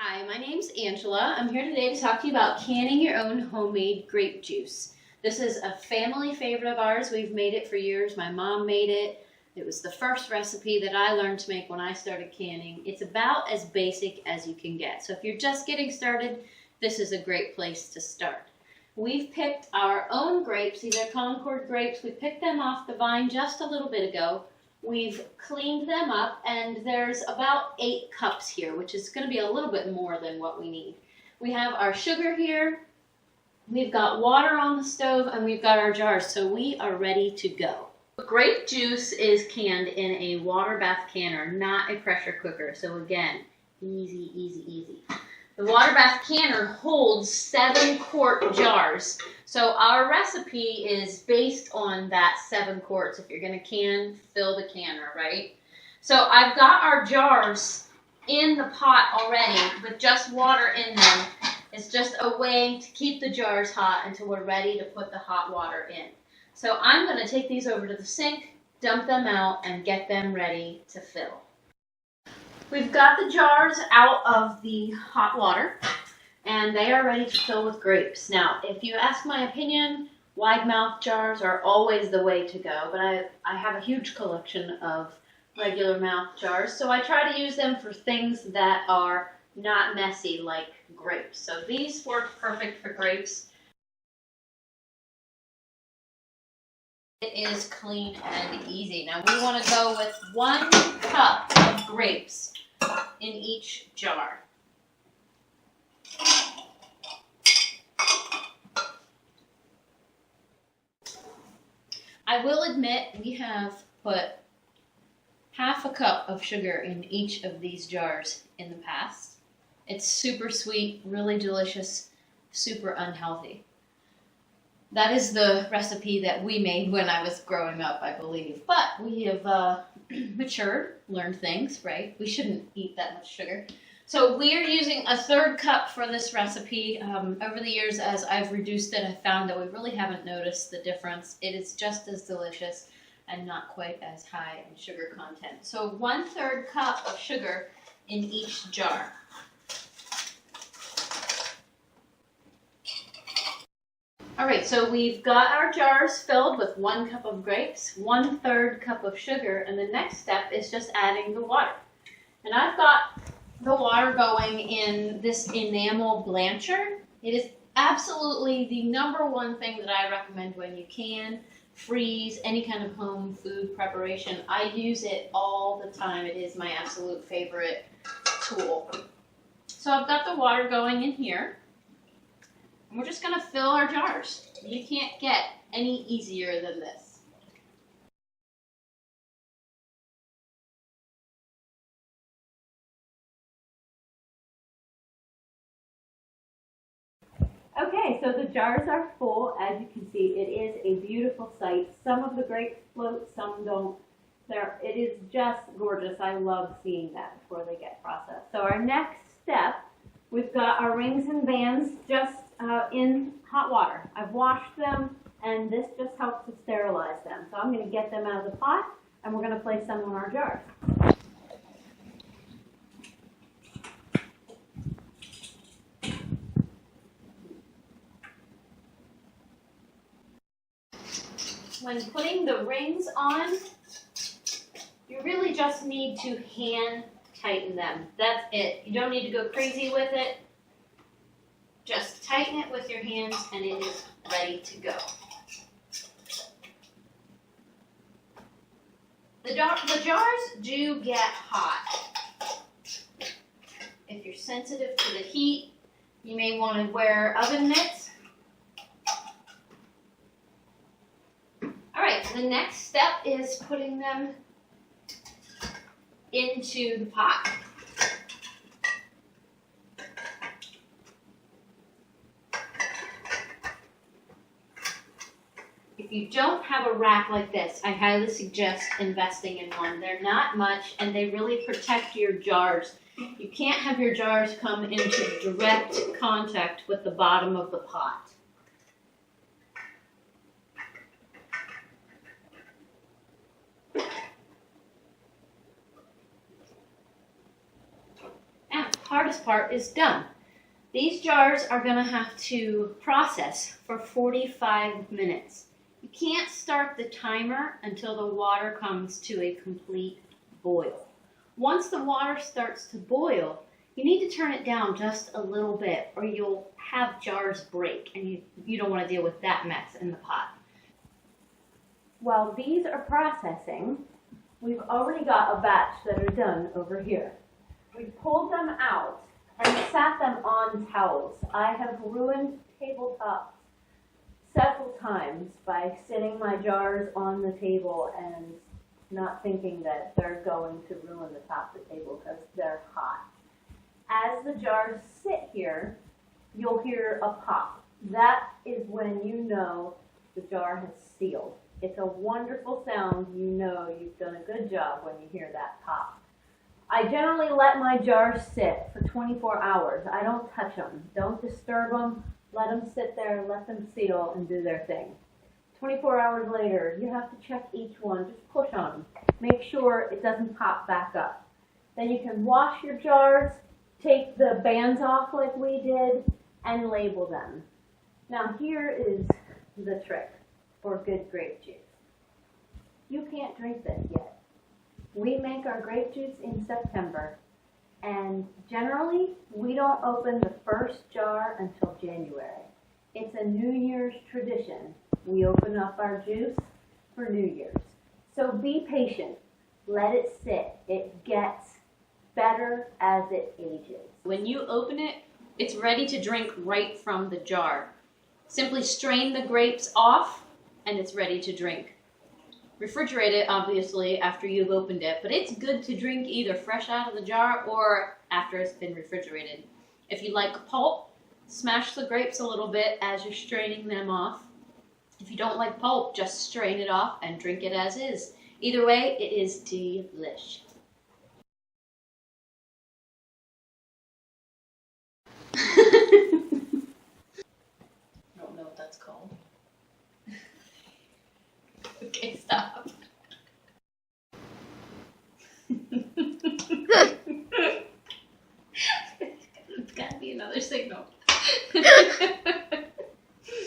Hi, my name's Angela. I'm here today to talk to you about canning your own homemade grape juice. This is a family favorite of ours. We've made it for years. My mom made it. It was the first recipe that I learned to make when I started canning. It's about as basic as you can get. So if you're just getting started, this is a great place to start. We've picked our own grapes. These are Concord grapes. We picked them off the vine just a little bit ago. We've cleaned them up, and there's about 8 cups here, which is going to be a little bit more than what we need. We have our sugar here, we've got water on the stove, and we've got our jars, so we are ready to go. Grape juice is canned in a water bath canner, not a pressure cooker, so again, easy, easy, easy. The water bath canner holds 7-quart jars. So our recipe is based on that 7 quarts. If you're going to can, fill the canner, right? So I've got our jars in the pot already with just water in them. It's just a way to keep the jars hot until we're ready to put the hot water in. So I'm going to take these over to the sink, dump them out, and get them ready to fill. We've got the jars out of the hot water, and they are ready to fill with grapes. Now, if you ask my opinion, wide mouth jars are always the way to go, but I have a huge collection of regular mouth jars, so I try to use them for things that are not messy, like grapes. So these work perfect for grapes. It is clean and easy. Now we want to go with 1 cup of grapes in each jar. I will admit we have put half a cup of sugar in each of these jars in the past. It's super sweet, really delicious, super unhealthy. That is the recipe that we made when I was growing up, I believe. But we have matured, learned things, right? We shouldn't eat that much sugar. So we are using a 1/3 cup for this recipe. Over the years, as I've reduced it, I found that we really haven't noticed the difference. It is just as delicious and not quite as high in sugar content. So 1/3 cup of sugar in each jar. All right, so we've got our jars filled with 1 cup of grapes, 1/3 cup of sugar, and the next step is just adding the water. And I've got the water going in this enamel blancher. It is absolutely the #1 thing that I recommend when you can freeze any kind of home food preparation. I use it all the time. It is my absolute favorite tool. So I've got the water going in here. We're just going to fill our jars. You can't get any easier than this. Okay, so the jars are full. As you can see, it is a beautiful sight. Some of the grapes float, some don't. It is just gorgeous. I love seeing that before they get processed. So our next step, we've got our rings and bands just in hot water. I've washed them, and this just helps to sterilize them. So I'm going to get them out of the pot, and we're going to place them in our jars. When putting the rings on, you really just need to hand tighten them. That's it. You don't need to go crazy with it. Just tighten it with your hands and it is ready to go. The jars do get hot. If you're sensitive to the heat, you may want to wear oven mitts. Alright, the next step is putting them into the pot. If you don't have a rack like this, I highly suggest investing in one. They're not much, and they really protect your jars. You can't have your jars come into direct contact with the bottom of the pot. hardest part is done. These jars are going to have to process for 45 minutes. You can't start the timer until the water comes to a complete boil. Once the water starts to boil, you need to turn it down just a little bit or you'll have jars break, and you don't want to deal with that mess in the pot. While these are processing, we've already got a batch that are done over here. We pulled them out and sat them on towels. I have ruined tabletops several times by sitting my jars on the table and not thinking that they're going to ruin the top of the table because they're hot. As the jars sit here, you'll hear a pop. That is when you know the jar has sealed. It's a wonderful sound. You know you've done a good job when you hear that pop. I generally let my jars sit for 24 hours. I don't touch them. Don't disturb them. Let them sit there, let them seal, and do their thing. 24 hours later, you have to check each one. Just push on them. Make sure it doesn't pop back up. Then you can wash your jars, take the bands off like we did, and label them. Now here is the trick for good grape juice. You can't drink this yet. We make our grape juice in September, and generally we don't open the first jar until January. It's a New Year's tradition. We open up our juice for New Year's. So be patient. Let it sit. It gets better as it ages. When you open it, it's ready to drink right from the jar. Simply strain the grapes off and it's ready to drink. Refrigerate it, obviously, after you've opened it, but it's good to drink either fresh out of the jar or after it's been refrigerated. If you like pulp, smash the grapes a little bit as you're straining them off. If you don't like pulp, just strain it off and drink it as is. Either way, it is delish. I don't know what that's called. Okay, stop. It's gotta be another signal.